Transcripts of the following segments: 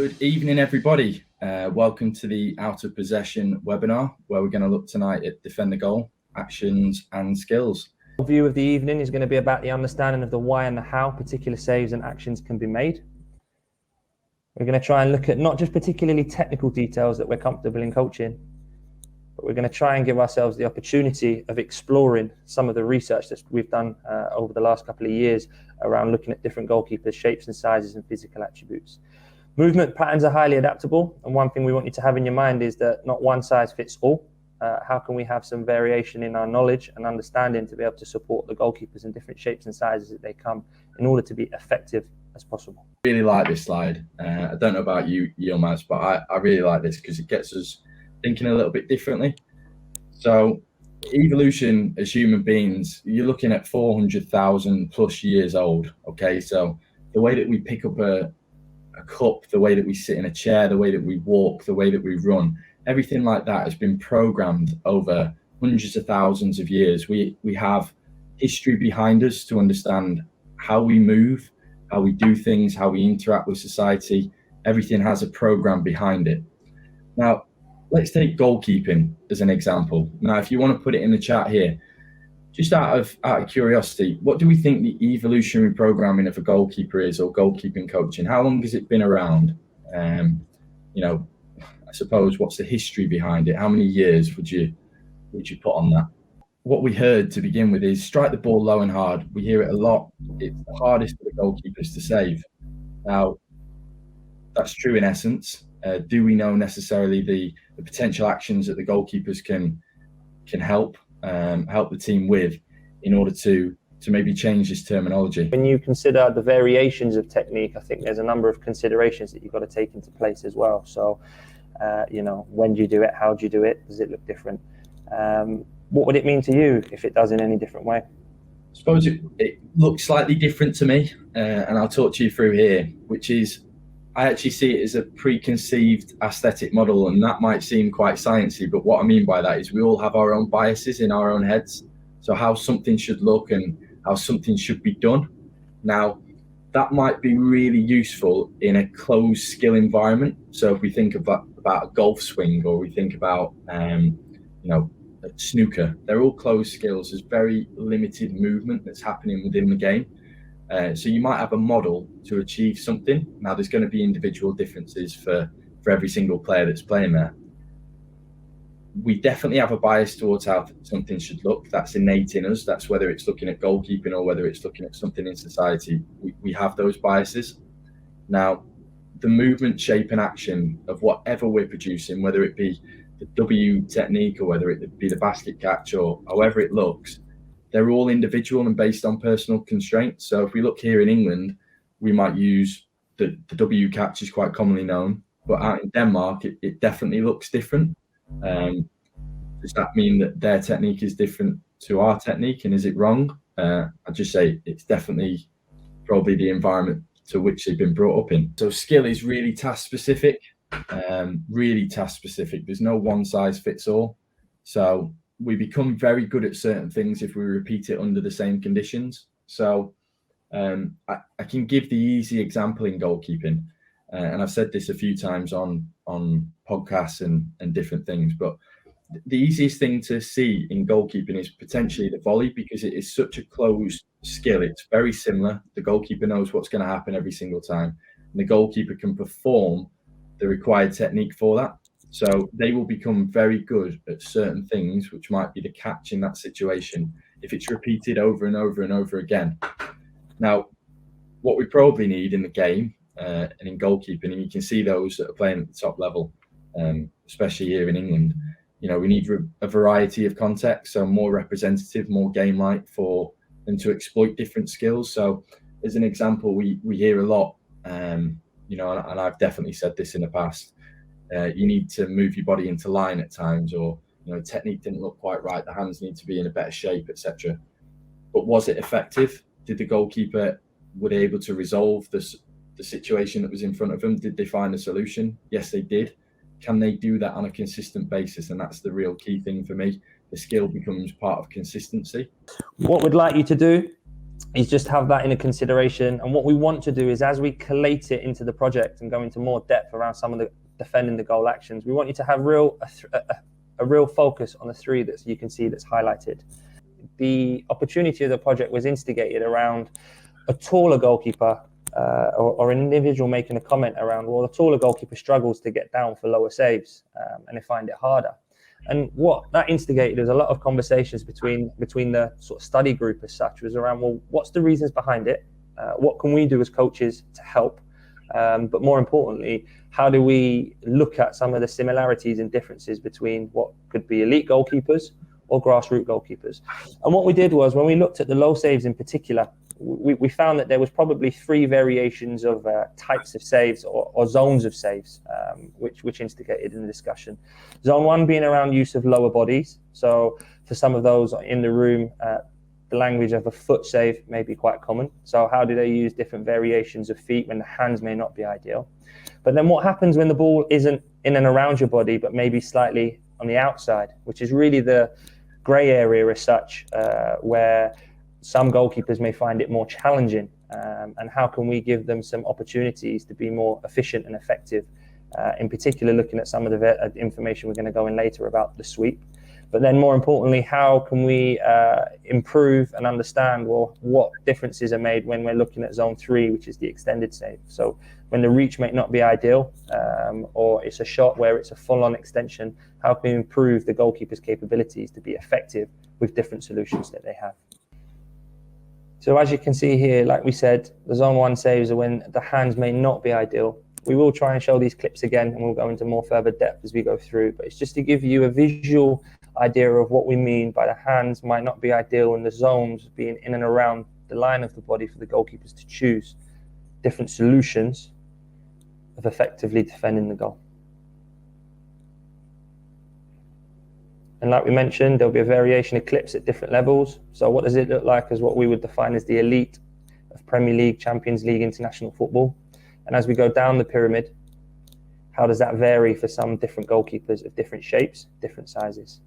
Good evening, everybody. Welcome to the Out of Possession webinar, where we're going to look tonight at defend the goal, actions and skills. The view of the evening is going to be about the understanding of the why and the how particular saves and actions can be made. We're going to try and look at not just particularly technical details that we're comfortable in coaching, but we're going to try and give ourselves the opportunity of exploring some of the research that we've done over the last couple of years around looking at different goalkeepers' shapes and sizes and physical attributes. Movement patterns are highly adaptable, and one thing we want you to have in your mind is that not one size fits all. How can we have some variation in our knowledge and understanding to be able to support the goalkeepers in different shapes and sizes that they come in order to be effective as possible? I really like this slide. I don't know about you, Yilmaz, but I really like this because it gets us thinking a little bit differently. So evolution as human beings, you're looking at 400,000 plus years old. Okay, so the way that we pick up a cup, the way that we sit in a chair, the way that we walk, the way that we run, everything like that has been programmed over hundreds of thousands of years. We have history behind us to understand how we move, how we do things, how we interact with society. Everything has a program behind it. Now, let's take goalkeeping as an example. Now, if you want to put it in the chat here, just out of curiosity, what do we think the evolutionary programming of a goalkeeper is, or goalkeeping coaching? How long has it been around? I suppose, what's the history behind it? How many years would you put on that? What we heard to begin with is strike the ball low and hard. We hear it a lot. It's the hardest for the goalkeepers to save. Now, that's true in essence. Do we know necessarily the potential actions that the goalkeepers can help the team with in order to maybe change this terminology? When you consider the variations of technique, I think there's a number of considerations that you've got to take into place as well. So, when do you do it? How do you do it? Does it look different? What would it mean to you if it does in any different way? I suppose it looks slightly different to me, and I'll talk to you through here, which is I actually see it as a preconceived aesthetic model, and that might seem quite sciencey, but what I mean by that is we all have our own biases in our own heads. So how something should look and how something should be done. Now, that might be really useful in a closed skill environment. So if we think about a golf swing, or we think about snooker, they're all closed skills. There's very limited movement that's happening within the game. So you might have a model to achieve something. Now, there's going to be individual differences for every single player that's playing there. We definitely have a bias towards how something should look. That's innate in us. That's whether it's looking at goalkeeping or whether it's looking at something in society. We have those biases. Now, the movement, shape and action of whatever we're producing, whether it be the W technique or whether it be the basket catch or however it looks, they're all individual and based on personal constraints. So if we look here in England, we might use the W catch is quite commonly known, but out in Denmark, it definitely looks different. Does that mean that their technique is different to our technique, and is it wrong? I'd just say it's definitely probably the environment to which they've been brought up in. So skill is really task specific, There's no one size fits all. So we become very good at certain things if we repeat it under the same conditions. So I can give the easy example in goalkeeping, and I've said this a few times on podcasts and different things, but the easiest thing to see in goalkeeping is potentially the volley, because it is such a closed skill. It's very similar. The goalkeeper knows what's going to happen every single time, and the goalkeeper can perform the required technique for that. So they will become very good at certain things, which might be the catch in that situation, if it's repeated over and over and over again. Now, what we probably need in the game and in goalkeeping, and you can see those that are playing at the top level, especially here in England, we need a variety of context, so more representative, more game-like for them to exploit different skills. So as an example, we hear a lot, and I've definitely said this in the past, you need to move your body into line at times, or technique didn't look quite right, the hands need to be in a better shape, etc. But was it effective? Did the goalkeeper, were they able to resolve the situation that was in front of them? Did they find a solution? Yes, they did. Can they do that on a consistent basis? And that's the real key thing for me. The skill becomes part of consistency. What we'd like you to do is just have that in a consideration. And what we want to do is, as we collate it into the project and go into more depth around some of the defending the goal actions, we want you to have a real focus on the three that you can see that's highlighted. The opportunity of the project was instigated around a taller goalkeeper or an individual making a comment around, well, a taller goalkeeper struggles to get down for lower saves and they find it harder. And what that instigated is a lot of conversations between the sort of study group as such, was around, well, what's the reasons behind it? What can we do as coaches to help? But more importantly, how do we look at some of the similarities and differences between what could be elite goalkeepers or grassroots goalkeepers? And what we did was, when we looked at the low saves in particular, we found that there was probably three variations of types of saves or zones of saves, which instigated in the discussion. Zone one being around use of lower bodies. So for some of those in the room, the language of a foot save may be quite common. So how do they use different variations of feet when the hands may not be ideal? But then what happens when the ball isn't in and around your body, but maybe slightly on the outside, which is really the grey area as such, where some goalkeepers may find it more challenging, and how can we give them some opportunities to be more efficient and effective, in particular looking at some of the information we're going to go in later about the sweep. But then more importantly, how can we improve and understand, well, what differences are made when we're looking at zone 3, which is the extended save. So when the reach may not be ideal, or it's a shot where it's a full-on extension, how can we improve the goalkeeper's capabilities to be effective with different solutions that they have? So as you can see here, like we said, the zone 1 saves are when the hands may not be ideal. We will try and show these clips again, and we'll go into more further depth as we go through, but it's just to give you a visual idea of what we mean by the hands might not be ideal and the zones being in and around the line of the body for the goalkeepers to choose different solutions of effectively defending the goal. And like we mentioned, there'll be a variation of clips at different levels. So what does it look like as what we would define as the elite of Premier League, Champions League, international football? And as we go down the pyramid, how does that vary for some different goalkeepers of different shapes, different sizes?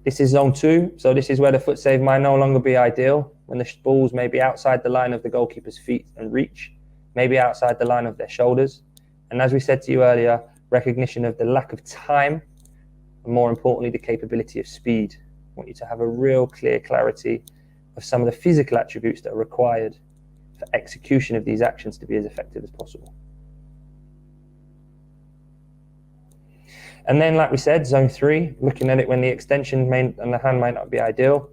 This is zone 2. So this is where the foot save might no longer be ideal, when the balls may be outside the line of the goalkeeper's feet and reach, maybe outside the line of their shoulders. And as we said to you earlier, recognition of the lack of time, and more importantly, the capability of speed. I want you to have a real clear clarity of some of the physical attributes that are required for execution of these actions to be as effective as possible. And then, like we said, zone 3, looking at it when the extension and the hand might not be ideal.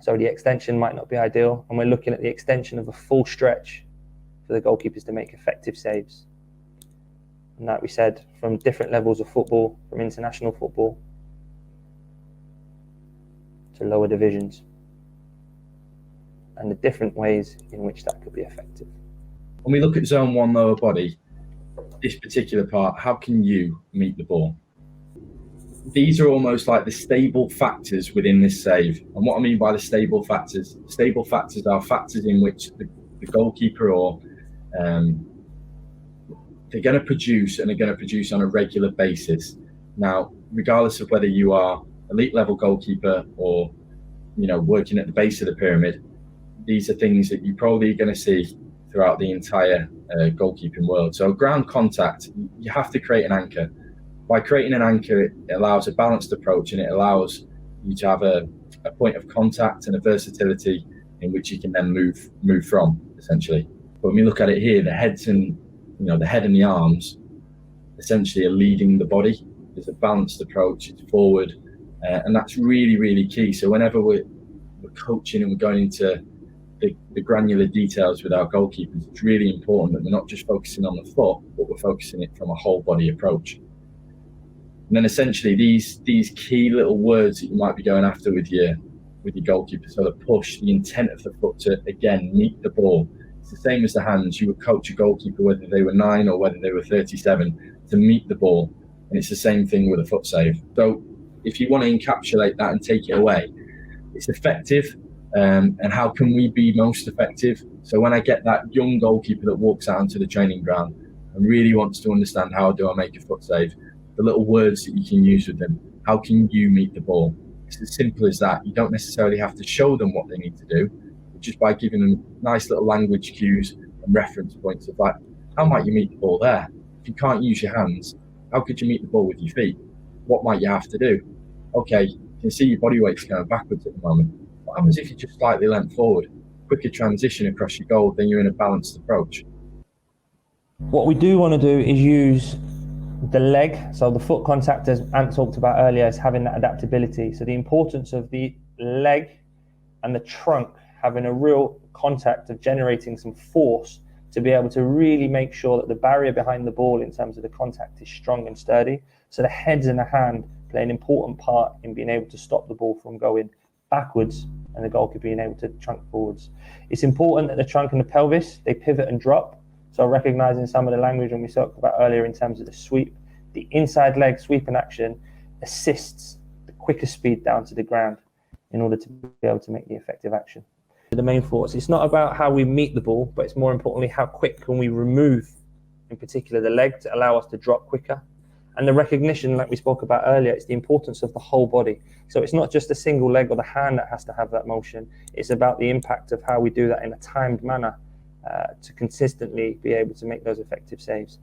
So the extension might not be ideal, and we're looking at the extension of a full stretch for the goalkeepers to make effective saves. And like we said, from different levels of football, from international football to lower divisions, and the different ways in which that could be effective. When we look at zone 1 lower body, this particular part, how can you meet the ball? These are almost like the stable factors within this save. And what I mean by the stable factors are factors in which the goalkeeper or they're going to produce, and they're going to produce on a regular basis. Now, regardless of whether you are elite level goalkeeper or, you know, working at the base of the pyramid, these are things that you're probably going to see throughout the entire goalkeeping world. So ground contact, you have to create an anchor. By creating an anchor, it allows a balanced approach, and it allows you to have a point of contact and a versatility in which you can then move from, essentially. But when we look at it here, the head and the arms essentially are leading the body. There's a balanced approach, it's forward, and that's really, really key. So whenever we're coaching and we're going into the granular details with our goalkeepers, it's really important that we're not just focusing on the foot, but we're focusing it from a whole body approach. And then essentially these key little words that you might be going after with your goalkeeper, so the push, the intent of the foot to, again, meet the ball. It's the same as the hands. You would coach a goalkeeper, whether they were 9 or whether they were 37, to meet the ball. And it's the same thing with a foot save. So if you want to encapsulate that and take it away, it's effective. And how can we be most effective? So when I get that young goalkeeper that walks out onto the training ground and really wants to understand, how do I make a foot save, the little words that you can use with them, how can you meet the ball? It's as simple as that. You don't necessarily have to show them what they need to do, but just by giving them nice little language cues and reference points of like, how might you meet the ball there? If you can't use your hands, how could you meet the ball with your feet? What might you have to do? Okay, you can see your body weight's going backwards at the moment. What happens if you just slightly leant forward? Quicker transition across your goal, then you're in a balanced approach. What we do want to do is use the leg, so the foot contact, as Ant talked about earlier, is having that adaptability. So the importance of the leg and the trunk having a real contact of generating some force to be able to really make sure that the barrier behind the ball in terms of the contact is strong and sturdy. So the heads and the hand play an important part in being able to stop the ball from going backwards and the goalkeeper being able to trunk forwards. It's important that the trunk and the pelvis, they pivot and drop. So recognizing some of the language when we talked about earlier in terms of the sweep, the inside leg sweep in action assists the quicker speed down to the ground in order to be able to make the effective action. The main thoughts, it's not about how we meet the ball, but it's more importantly, how quick can we remove, in particular, the leg to allow us to drop quicker. And the recognition, like we spoke about earlier, it's the importance of the whole body. So it's not just a single leg or the hand that has to have that motion. It's about the impact of how we do that in a timed manner to consistently be able to make those effective saves.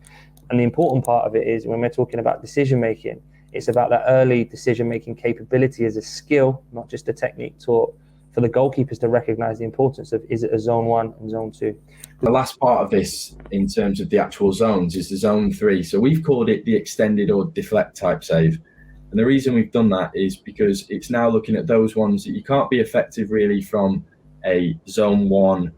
And the important part of it is when we're talking about decision making, it's about that early decision making capability as a skill, not just a technique taught, for the goalkeepers to recognize the importance of, is it a zone 1 and zone 2. The last part of this in terms of the actual zones is the zone 3. So we've called it the extended or deflect type save. And the reason we've done that is because it's now looking at those ones that you can't be effective really from a zone 1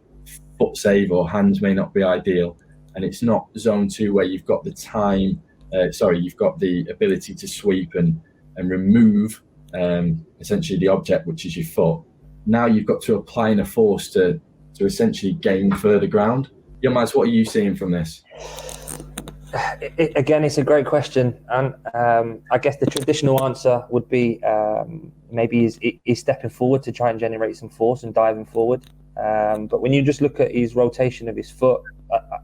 foot save, or hands may not be ideal. And it's not zone 2 where you've got the time, you've got the ability to sweep and remove essentially the object, which is your foot. Now you've got to apply a force to essentially gain further ground. Yilmaz, what are you seeing from this? Again, it's a great question. And I guess the traditional answer would be maybe he's stepping forward to try and generate some force and diving forward. But when you just look at his rotation of his foot,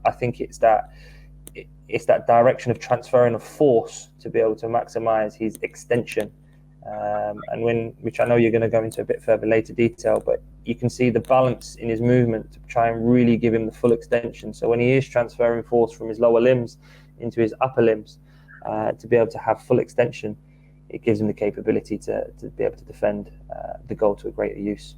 I think it's that direction of transferring of force to be able to maximize his extension. Which I know you're going to go into a bit further later detail, but you can see the balance in his movement to try and really give him the full extension. So when he is transferring force from his lower limbs into his upper limbs, to be able to have full extension, it gives him the capability to be able to defend the goal to a greater use.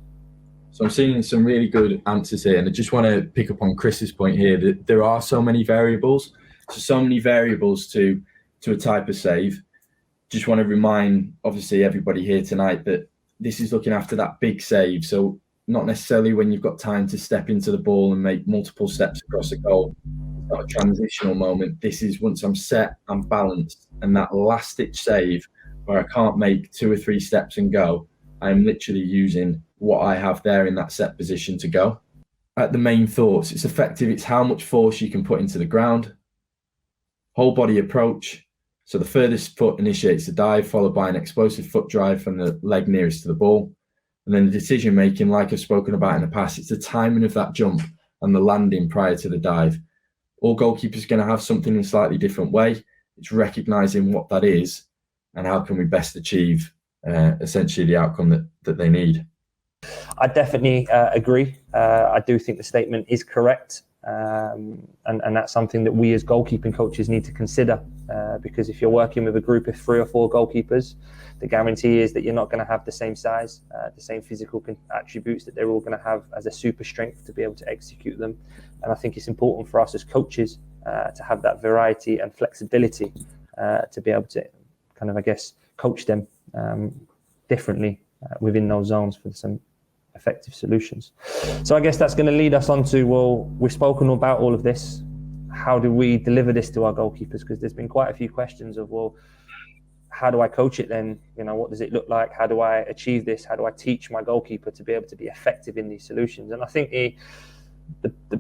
So I'm seeing some really good answers here, and I just want to pick up on Chris's point here that there are so many variables. So many variables to a type of save. Just want to remind, obviously, everybody here tonight that this is looking after that big save. So not necessarily when you've got time to step into the ball and make multiple steps across a goal. It's not a transitional moment. This is once I'm set, I'm balanced, and that last-ditch save where I can't make 2 or 3 steps and go, I'm literally using what I have there in that set position to go. At the main thoughts, it's effective. It's how much force you can put into the ground. Whole body approach. So the furthest foot initiates the dive, followed by an explosive foot drive from the leg nearest to the ball. And then the decision making, like I've spoken about in the past, it's the timing of that jump and the landing prior to the dive. All goalkeepers are going to have something in a slightly different way. It's recognizing what that is and how can we best achieve essentially the outcome that they need. I definitely agree. I do think the statement is correct. And that's something that we as goalkeeping coaches need to consider, because if you're working with a group of 3 or 4 goalkeepers, the guarantee is that you're not going to have the same size, the same physical attributes that they're all going to have as a super strength to be able to execute them. And I think it's important for us as coaches to have that variety and flexibility to be able to kind of, I guess, coach them differently within those zones for some effective solutions. So I guess that's going to lead us on to, well, we've spoken about all of this. How do we deliver this to our goalkeepers? Because there's been quite a few questions of, well, how do I coach it then? You know, what does it look like? How do I achieve this? How do I teach my goalkeeper to be able to be effective in these solutions? And I think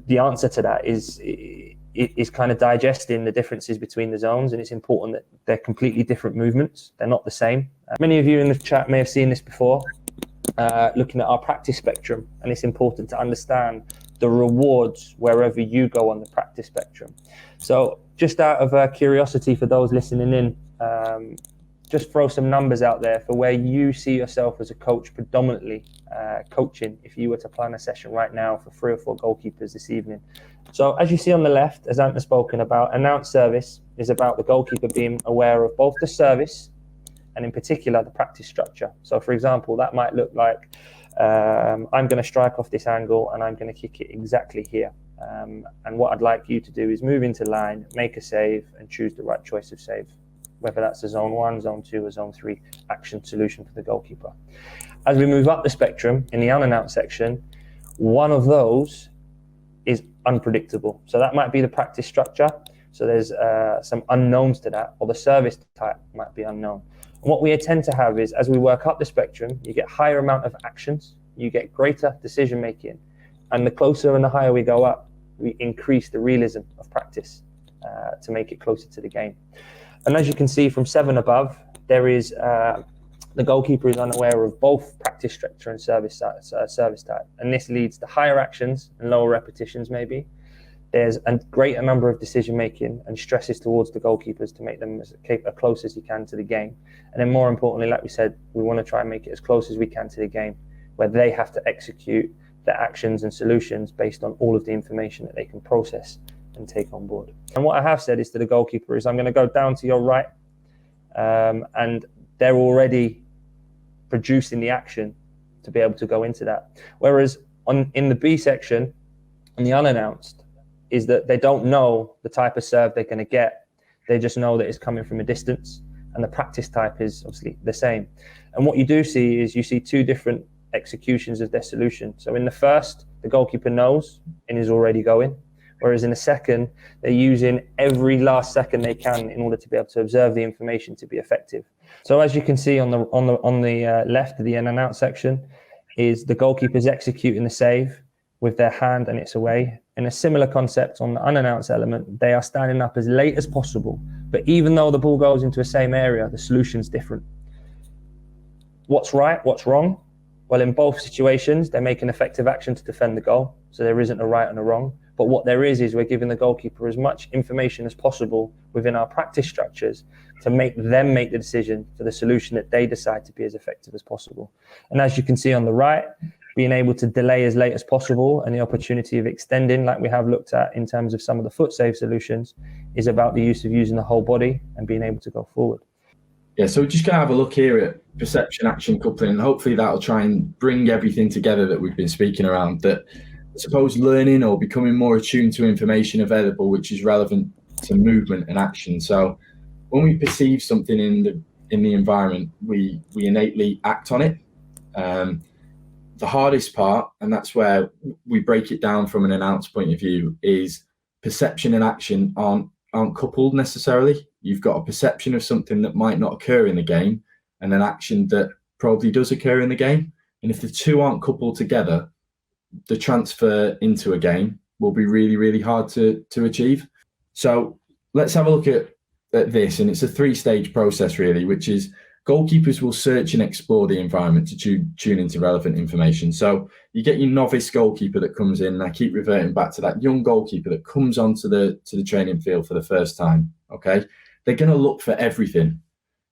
the answer to that is kind of digesting the differences between the zones, and it's important that they're completely different movements. They're not the same. Many of you in the chat may have seen this before, looking at our practice spectrum, and it's important to understand the rewards wherever you go on the practice spectrum. So just out of curiosity for those listening in, just throw some numbers out there for where you see yourself as a coach predominantly coaching if you were to plan a session right now for 3 or 4 goalkeepers this evening. So as you see on the left, as Ant has spoken about, announced service is about the goalkeeper being aware of both the service and in particular the practice structure. So for example, that might look like I'm going to strike off this angle and I'm going to kick it exactly here. And what I'd like you to do is move into line, make a save and choose the right choice of save, whether that's a zone 1, zone 2 or zone 3 action solution for the goalkeeper. As we move up the spectrum in the unannounced section, one of those is unpredictable. So that might be the practice structure. So there's some unknowns to that, or the service type might be unknown. And what we tend to have is, as we work up the spectrum, you get higher amount of actions, you get greater decision making, and the closer and the higher we go up, we increase the realism of practice to make it closer to the game. And as you can see from 7 above, there is the goalkeeper is unaware of both practice structure and service type, and this leads to higher actions and lower repetitions. Maybe there's a greater number of decision making and stresses towards the goalkeepers to make them as close as you can to the game. And then more importantly, like we said, we want to try and make it as close as we can to the game, where they have to execute their actions and solutions based on all of the information that they can process and take on board. And what I have said is to the goalkeeper is I'm going to go down to your right, and they're already producing the action to be able to go into that. Whereas in the B section, in the unannounced, is that they don't know the type of serve they're going to get. They just know that it's coming from a distance, and the practice type is obviously the same. And what you do see is you see 2 different executions of Dissolution. So in the first, the goalkeeper knows and is already going. Whereas in the second, they're using every last second they can in order to be able to observe the information to be effective. So as you can see on the left of the unannounced section, is the goalkeepers executing the save with their hand and it's away. In a similar concept on the unannounced element, they are standing up as late as possible. But even though the ball goes into the same area, the solution's different. What's right? What's wrong? Well, in both situations, they make an effective action to defend the goal. So there isn't a right and a wrong. But what there is we're giving the goalkeeper as much information as possible within our practice structures to make them make the decision for the solution that they decide to be as effective as possible. And as you can see on the right, being able to delay as late as possible and the opportunity of extending, like we have looked at in terms of some of the foot save solutions, is about the use of using the whole body and being able to go forward. Yeah, so we're just going to have a look here at perception action coupling, and hopefully that'll try and bring everything together that we've been speaking around. That I suppose learning or becoming more attuned to information available which is relevant to movement and action. So when we perceive something in the environment, we innately act on it. The hardest part, and that's where we break it down from an announced point of view, is perception and action aren't coupled necessarily. You've got a perception of something that might not occur in the game and an action that probably does occur in the game. And if the two aren't coupled together, the transfer into a game will be really, really hard to achieve. So let's have a look at this. And it's a 3-stage process really, which is goalkeepers will search and explore the environment to tune into relevant information. So you get your novice goalkeeper that comes in, and I keep reverting back to that young goalkeeper that comes onto the training field for the first time. Okay, they're going to look for everything.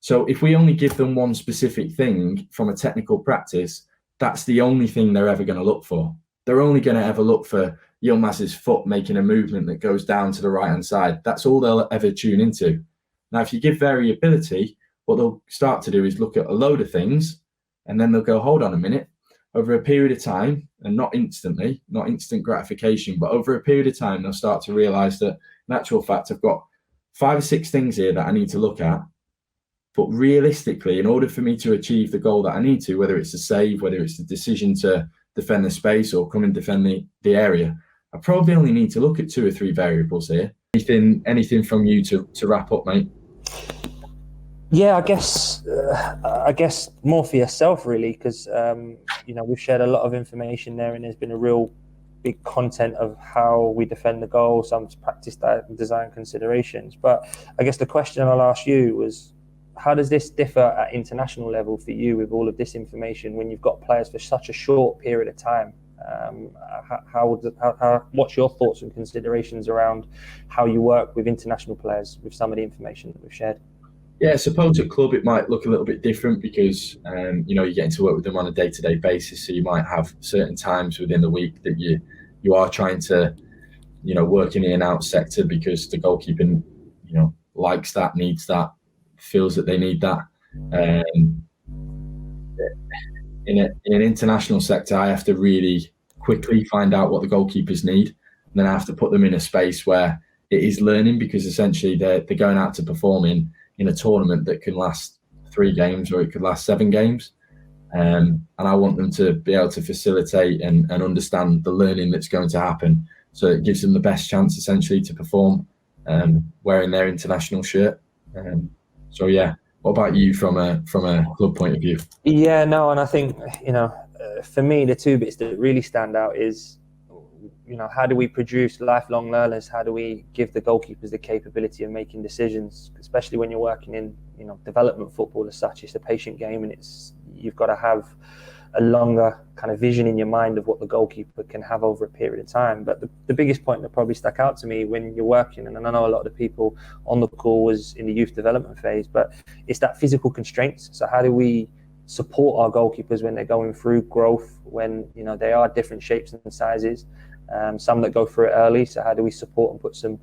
So if we only give them one specific thing from a technical practice, that's the only thing they're ever going to look for. They're only going to ever look for Yilmaz's foot making a movement that goes down to the right-hand side. That's all they'll ever tune into. Now, if you give variability, what they'll start to do is look at a load of things, and then they'll go, hold on a minute, over a period of time, and not instantly, not instant gratification, but over a period of time, they'll start to realize that in actual fact, I've got 5 or 6 things here that I need to look at. But realistically, in order for me to achieve the goal that I need to, whether it's a save, whether it's the decision to defend the space or come and defend the area, I probably only need to look at 2 or 3 variables here. Anything from you to wrap up, mate? Yeah, I guess more for yourself really, because we've shared a lot of information there, and there's been a real big content of how we defend the goal, some practice design considerations. But I guess the question I'll ask you was, how does this differ at international level for you with all of this information when you've got players for such a short period of time? What's your thoughts and considerations around how you work with international players with some of the information that we've shared? Yeah, I suppose at club it might look a little bit different because you're getting to work with them on a day-to-day basis. So you might have certain times within the week that you are trying to work in the in-out sector because the goalkeeping likes that, needs that, feels that they need that. In an international sector, I have to really quickly find out what the goalkeepers need, and then I have to put them in a space where it is learning, because essentially they're going out to perform in a tournament that can last 3 games or it could last 7 games. And I want them to be able to facilitate and understand the learning that's going to happen, so it gives them the best chance essentially to perform wearing their international shirt. So yeah, what about you from a club point of view? Yeah, no, and I think for me the 2 bits that really stand out is how do we produce lifelong learners? How do we give the goalkeepers the capability of making decisions, especially when you're working in development football as such? It's a patient game, and you've got to have a longer kind of vision in your mind of what the goalkeeper can have over a period of time. But the biggest point that probably stuck out to me when you're working, and I know a lot of the people on the call was in the youth development phase, but it's that physical constraints. So how do we support our goalkeepers when they're going through growth, when they are different shapes and sizes, some that go through it early? So how do we support and put some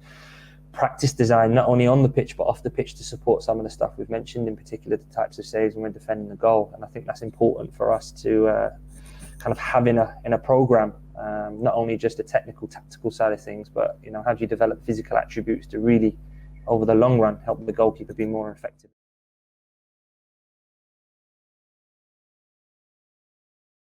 practice design not only on the pitch but off the pitch to support some of the stuff we've mentioned, in particular the types of saves when we're defending the goal? And I think that's important for us to kind of have in a program, not only just the technical tactical side of things, but how do you develop physical attributes to really over the long run help the goalkeeper be more effective?